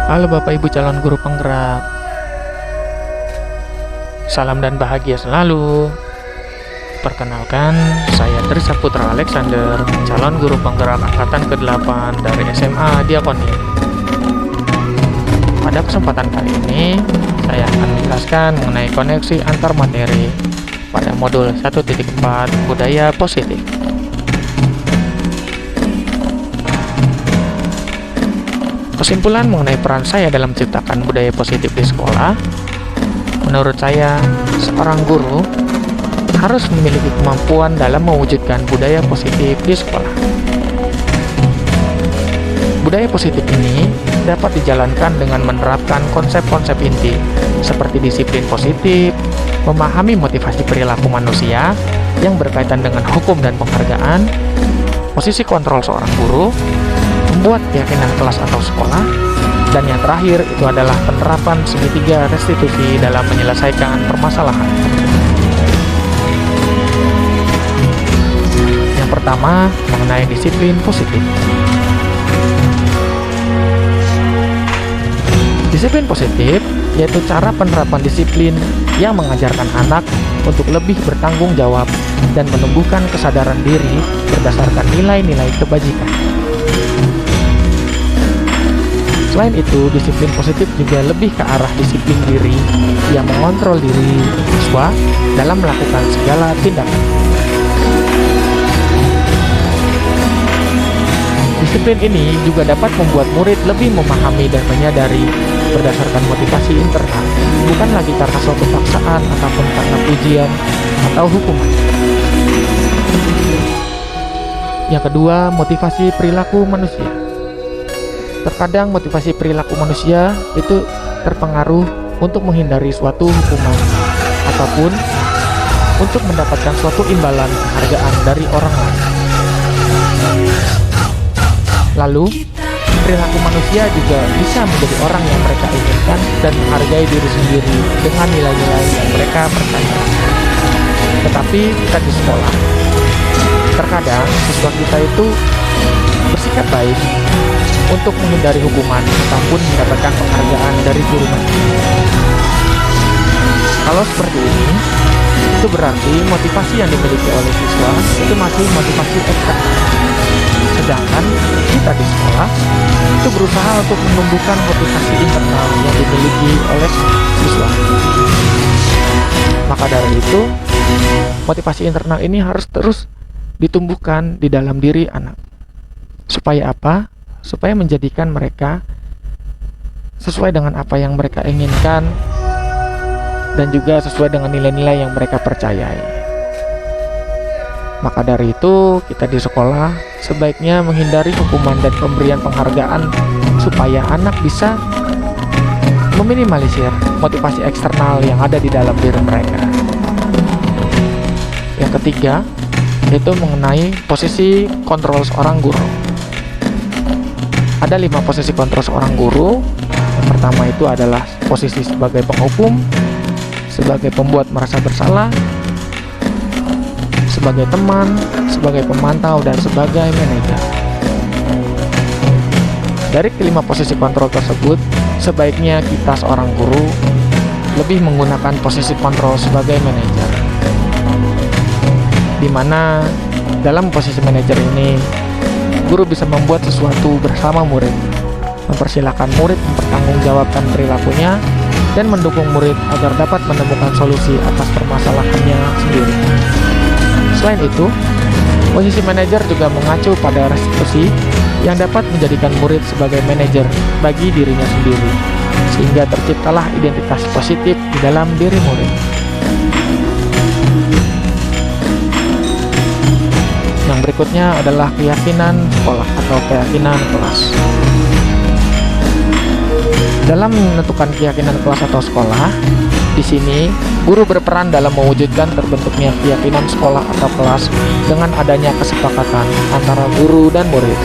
Halo Bapak Ibu calon guru penggerak. Salam dan bahagia selalu. Perkenalkan, saya Trisha Putra Alexander, calon guru penggerak angkatan ke-8 dari SMA Diakoni. Pada kesempatan kali ini, saya akan menjelaskan mengenai koneksi antar materi pada modul 1.4 Budaya Positif. Kesimpulan mengenai peran saya dalam menciptakan budaya positif di sekolah, menurut saya, seorang guru harus memiliki kemampuan dalam mewujudkan budaya positif di sekolah. Budaya positif ini dapat dijalankan dengan menerapkan konsep-konsep inti seperti disiplin positif, memahami motivasi perilaku manusia yang berkaitan dengan hukum dan penghargaan, posisi kontrol seorang guru, membuat keyakinan kelas atau sekolah, dan yang terakhir itu adalah penerapan segitiga restitusi dalam menyelesaikan permasalahan. Yang pertama, mengenai disiplin positif. Disiplin positif yaitu cara penerapan disiplin yang mengajarkan anak untuk lebih bertanggung jawab dan menumbuhkan kesadaran diri berdasarkan nilai-nilai kebajikan. Selain itu, disiplin positif juga lebih ke arah disiplin diri yang mengontrol diri siswa dalam melakukan segala tindakan. Disiplin ini juga dapat membuat murid lebih memahami dan menyadari berdasarkan motivasi internal, bukan lagi karena suatu paksaan ataupun karena pujian atau hukuman. Yang kedua, motivasi perilaku manusia. Terkadang motivasi perilaku manusia itu terpengaruh untuk menghindari suatu hukuman ataupun untuk mendapatkan suatu imbalan penghargaan dari orang lain. Lalu, perilaku manusia juga bisa menjadi orang yang mereka inginkan dan menghargai diri sendiri dengan nilai-nilai yang mereka percaya. Tetapi kita di sekolah, terkadang siswa kita itu bersikap baik untuk menghindari hukuman ataupun mendapatkan penghargaan dari guru mereka. Kalau seperti ini, itu berarti motivasi yang dimiliki oleh siswa itu masih motivasi eksternal. Sedangkan kita di sekolah itu berusaha untuk menumbuhkan motivasi internal yang dimiliki oleh siswa. Maka dari itu, motivasi internal ini harus terus ditumbuhkan di dalam diri anak. Supaya apa? Supaya menjadikan mereka sesuai dengan apa yang mereka inginkan dan juga sesuai dengan nilai-nilai yang mereka percayai. Maka dari itu, kita di sekolah sebaiknya menghindari hukuman dan pemberian penghargaan supaya anak bisa meminimalisir motivasi eksternal yang ada di dalam diri mereka. Yang ketiga, yaitu mengenai posisi kontrol seorang guru. Ada 5 posisi kontrol seorang guru. Yang pertama itu adalah posisi sebagai penghukum, sebagai pembuat merasa bersalah, sebagai teman, sebagai pemantau, dan sebagai manajer. Dari kelima posisi kontrol tersebut, sebaiknya kita seorang guru lebih menggunakan posisi kontrol sebagai manajer, di mana dalam posisi manajer ini guru bisa membuat sesuatu bersama murid, mempersilahkan murid mempertanggungjawabkan perilakunya, dan mendukung murid agar dapat menemukan solusi atas permasalahannya sendiri. Selain itu, posisi manajer juga mengacu pada restitusi yang dapat menjadikan murid sebagai manajer bagi dirinya sendiri, sehingga terciptalah identitas positif di dalam diri murid. Yang berikutnya adalah keyakinan sekolah atau keyakinan kelas. Dalam menentukan keyakinan kelas atau sekolah, di sini guru berperan dalam mewujudkan terbentuknya keyakinan sekolah atau kelas dengan adanya kesepakatan antara guru dan murid.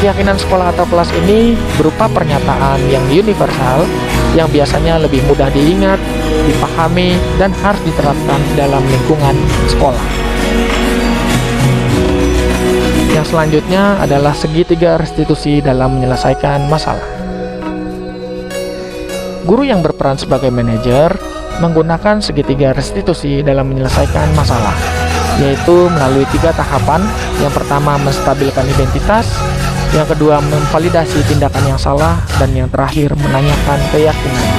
Keyakinan sekolah atau kelas ini berupa pernyataan yang universal yang biasanya lebih mudah diingat, dipahami, dan harus diterapkan dalam lingkungan sekolah. Yang selanjutnya adalah segitiga restitusi dalam menyelesaikan masalah. Guru yang berperan sebagai manajer menggunakan segitiga restitusi dalam menyelesaikan masalah, yaitu melalui 3 tahapan. Yang pertama, menstabilkan identitas, yang kedua, memvalidasi tindakan yang salah, dan yang terakhir, menanyakan keyakinan.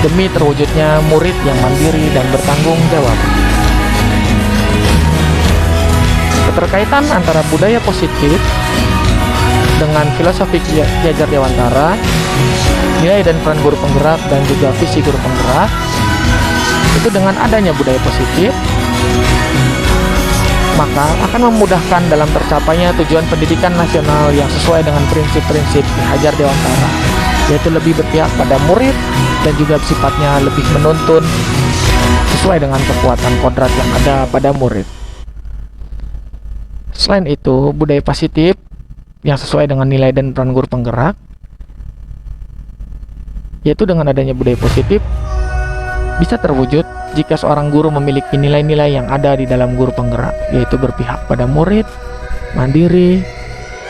Demi terwujudnya murid yang mandiri dan bertanggung jawab. Keterkaitan antara budaya positif dengan filosofi Jajar Dewantara, nilai dan peran guru penggerak, dan juga visi guru penggerak, itu dengan adanya budaya positif, maka akan memudahkan dalam tercapainya tujuan pendidikan nasional yang sesuai dengan prinsip-prinsip Jajar Dewantara, yaitu lebih berpihak pada murid dan juga sifatnya lebih menuntun sesuai dengan kekuatan kodrat yang ada pada murid. Selain itu, budaya positif yang sesuai dengan nilai dan peran guru penggerak, yaitu dengan adanya budaya positif, bisa terwujud jika seorang guru memiliki nilai-nilai yang ada di dalam guru penggerak, yaitu berpihak pada murid, mandiri,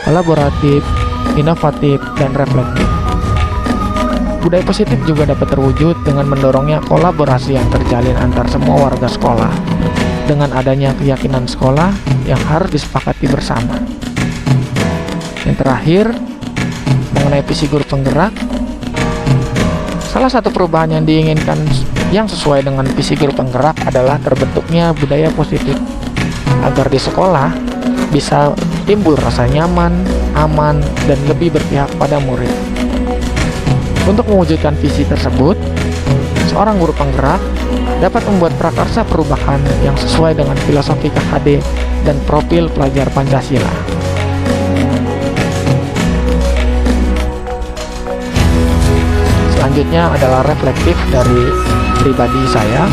kolaboratif, inovatif, dan reflektif. Budaya positif juga dapat terwujud dengan mendorongnya kolaborasi yang terjalin antar semua warga sekolah, dengan adanya keyakinan sekolah yang harus disepakati bersama. Yang terakhir, mengenai visi guru penggerak, salah satu perubahan yang diinginkan yang sesuai dengan visi guru penggerak adalah terbentuknya budaya positif, agar di sekolah bisa timbul rasa nyaman, aman, dan lebih berpihak pada murid. Untuk mewujudkan visi tersebut, seorang guru penggerak dapat membuat prakarsa perubahan yang sesuai dengan filosofi KHD dan profil pelajar Pancasila. Selanjutnya adalah reflektif dari pribadi saya.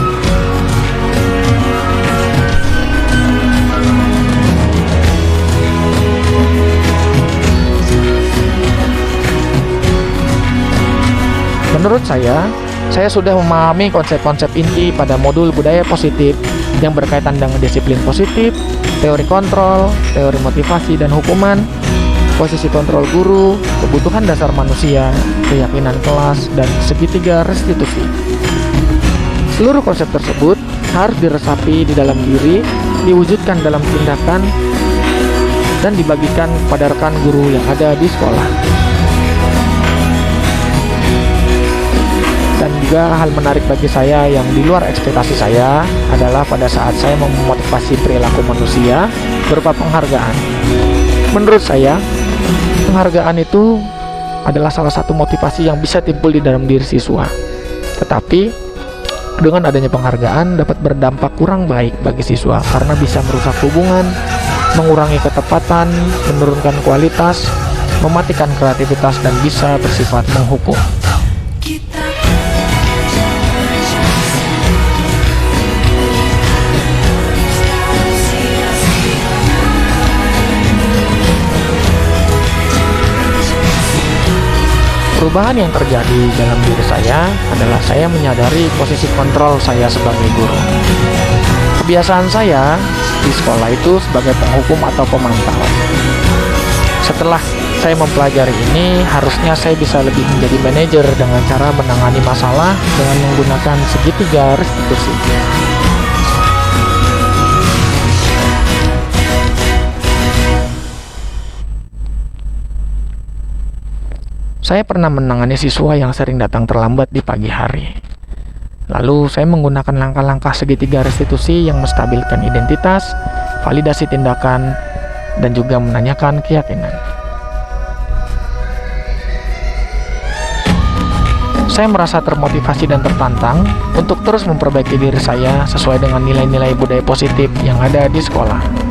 Menurut saya sudah memahami konsep-konsep inti pada modul budaya positif yang berkaitan dengan disiplin positif, teori kontrol, teori motivasi dan hukuman, posisi kontrol guru, kebutuhan dasar manusia, keyakinan kelas, dan segitiga restitusi. Seluruh konsep tersebut harus diresapi di dalam diri, diwujudkan dalam tindakan, dan dibagikan kepada rekan guru yang ada di sekolah. Dan juga hal menarik bagi saya yang di luar ekspektasi saya adalah pada saat saya memotivasi perilaku manusia berupa penghargaan. Menurut saya, penghargaan itu adalah salah satu motivasi yang bisa timbul di dalam diri siswa. Tetapi, dengan adanya penghargaan dapat berdampak kurang baik bagi siswa karena bisa merusak hubungan, mengurangi ketepatan, menurunkan kualitas, mematikan kreativitas, dan bisa bersifat menghukum. Perubahan yang terjadi dalam diri saya adalah saya menyadari posisi kontrol saya sebagai guru. Kebiasaan saya di sekolah itu sebagai penghukum atau pemantau. Setelah saya mempelajari ini, harusnya saya bisa lebih menjadi manajer dengan cara menangani masalah dengan menggunakan segitiga restitusi. Saya pernah menangani siswa yang sering datang terlambat di pagi hari. Lalu saya menggunakan langkah-langkah segitiga restitusi yang menstabilkan identitas, validasi tindakan, dan juga menanyakan keyakinan. Saya merasa termotivasi dan tertantang untuk terus memperbaiki diri saya sesuai dengan nilai-nilai budaya positif yang ada di sekolah.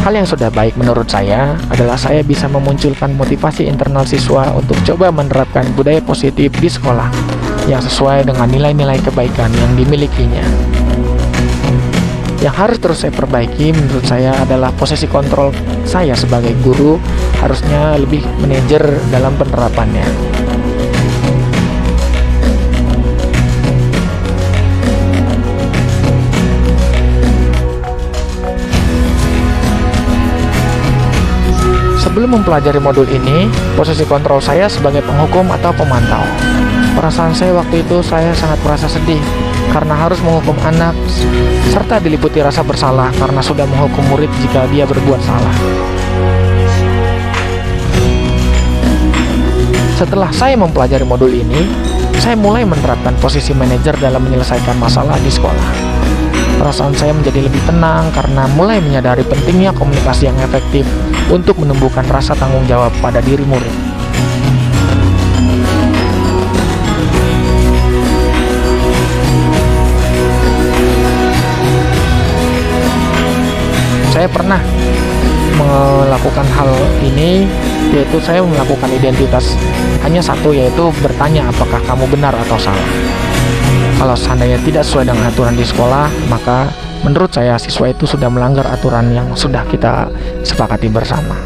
Hal yang sudah baik menurut saya adalah saya bisa memunculkan motivasi internal siswa untuk coba menerapkan budaya positif di sekolah yang sesuai dengan nilai-nilai kebaikan yang dimilikinya. Yang harus terus saya perbaiki menurut saya adalah posisi kontrol saya sebagai guru harusnya lebih manajer dalam penerapannya. Sebelum mempelajari modul ini, posisi kontrol saya sebagai penghukum atau pemantau. Perasaan saya waktu itu saya sangat merasa sedih karena harus menghukum anak, serta diliputi rasa bersalah karena sudah menghukum murid jika dia berbuat salah. Setelah saya mempelajari modul ini, saya mulai menerapkan posisi manajer dalam menyelesaikan masalah di sekolah. Perasaan saya menjadi lebih tenang karena mulai menyadari pentingnya komunikasi yang efektif untuk menumbuhkan rasa tanggung jawab pada diri murid. Saya pernah melakukan hal ini, yaitu saya melakukan identitas hanya satu, yaitu bertanya apakah kamu benar atau salah. Kalau seandainya tidak sesuai dengan aturan di sekolah, maka menurut saya siswa itu sudah melanggar aturan yang sudah kita sepakati bersama.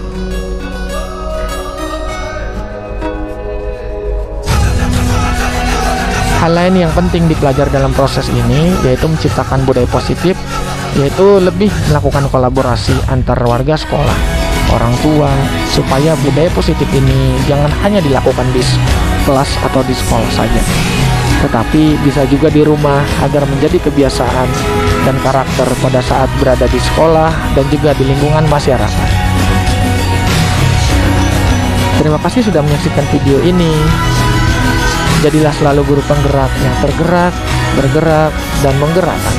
Hal lain yang penting dipelajari dalam proses ini yaitu menciptakan budaya positif, yaitu lebih melakukan kolaborasi antar warga sekolah, orang tua, supaya budaya positif ini jangan hanya dilakukan di kelas atau di sekolah saja, tetapi bisa juga di rumah agar menjadi kebiasaan dan karakter pada saat berada di sekolah dan juga di lingkungan masyarakat. Terima kasih sudah menyaksikan video ini. Jadilah selalu guru penggerak yang tergerak, bergerak, dan menggerakkan.